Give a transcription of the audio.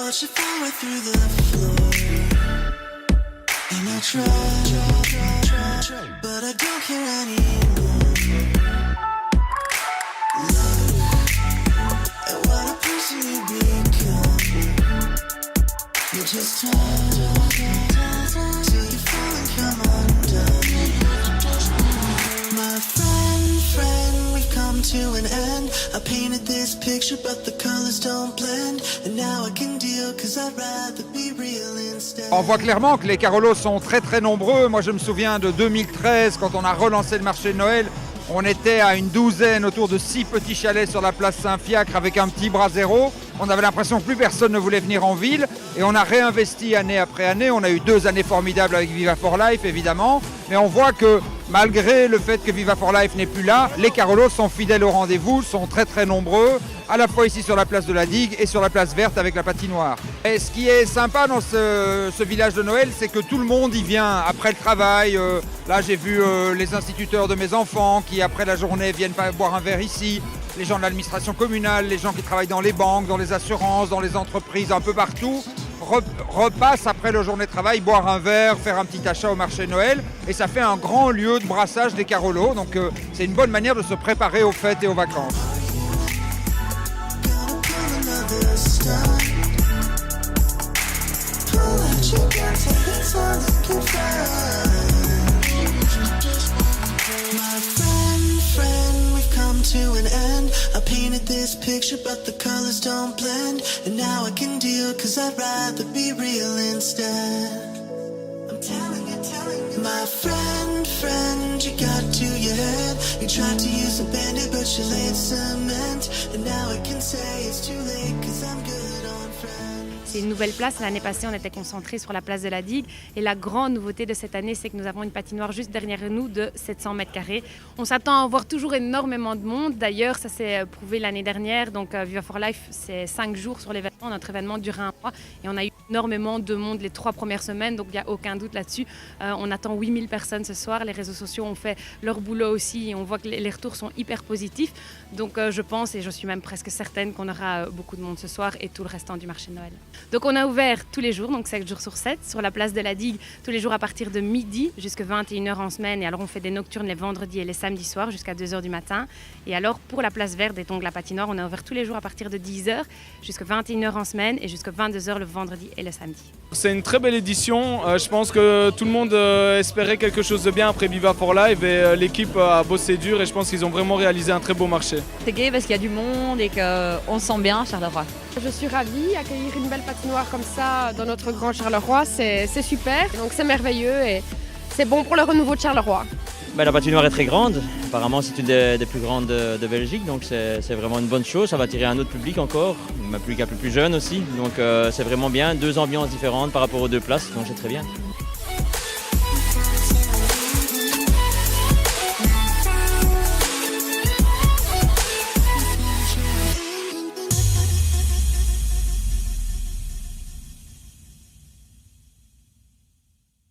watch it fall right through the floor. And I try, but I don't care anymore. Look at what a person you become. You're just tired till you fall and come undone. My friend, we've come to an end. I painted this picture but the colors don't blend. And now I can deal cause I'd rather be real instead. On voit clairement que les Carolos sont très très nombreux. Moi je me souviens de 2013 quand on a relancé le marché de Noël. On était à une douzaine autour de 6 petits chalets sur la place Saint-Fiacre avec un petit bras zéro. On avait l'impression que plus personne ne voulait venir en ville et on a réinvesti année après année. On a eu 2 années formidables avec Viva for Life évidemment, mais on voit que malgré le fait que Viva for Life n'est plus là, les Carolos sont fidèles au rendez-vous, sont très très nombreux, à la fois ici sur la place de la Digue et sur la place verte avec la patinoire. Et ce qui est sympa dans ce village de Noël, c'est que tout le monde y vient après le travail. Là j'ai vu les instituteurs de mes enfants qui après la journée viennent boire un verre ici, les gens de l'administration communale, les gens qui travaillent dans les banques, dans les assurances, dans les entreprises, un peu partout, repassent après la journée de travail, boire un verre, faire un petit achat au marché de Noël. Et ça fait un grand lieu de brassage des Carolos. Donc c'est une bonne manière de se préparer aux fêtes et aux vacances. To an end, I painted this picture but the colors don't blend. And now I can deal cause I'd rather be real instead. I'm telling you, my friend, you got to your head. You tried to use a bandit but you laid cement. And now I can say it's too late cause I'm good on friends. C'est une nouvelle place. L'année passée, on était concentré sur la place de la Digue. Et la grande nouveauté de cette année, c'est que nous avons une patinoire juste derrière nous de 700 mètres carrés. On s'attend à voir toujours énormément de monde. D'ailleurs, ça s'est prouvé l'année dernière. Donc, Viva for Life, c'est 5 jours sur l'événement. Notre événement dure un mois. Et on a eu énormément de monde les 3 premières semaines. Donc, il n'y a aucun doute là-dessus. On attend 8000 personnes ce soir. Les réseaux sociaux ont fait leur boulot aussi. Et on voit que les retours sont hyper positifs. Donc, je pense, et je suis même presque certaine qu'on aura beaucoup de monde ce soir et tout le restant du marché de Noël. Donc, on a ouvert tous les jours, donc 7 jours sur 7, sur la place de la Digue, tous les jours à partir de midi jusqu'à 21h en semaine. Et alors, on fait des nocturnes les vendredis et les samedis soirs jusqu'à 2h du matin. Et alors, pour la place verte et donc la patinoire, on a ouvert tous les jours à partir de 10h jusqu'à 21h en semaine et jusqu'à 22h le vendredi et le samedi. C'est une très belle édition. Je pense que tout le monde espérait quelque chose de bien après Viva for Life et l'équipe a bossé dur et je pense qu'ils ont vraiment réalisé un très beau marché. C'est gai parce qu'il y a du monde et qu'on se sent bien à Charleroi. Je suis ravie d'accueillir une belle patinoire comme ça dans notre grand Charleroi, c'est super, donc c'est merveilleux et c'est bon pour le renouveau de Charleroi. La patinoire est très grande, apparemment c'est une des plus grandes de Belgique, donc c'est vraiment une bonne chose, ça va attirer un autre public encore, un public un peu plus jeune aussi, donc c'est vraiment bien, 2 ambiances différentes par rapport aux 2 places, donc c'est très bien.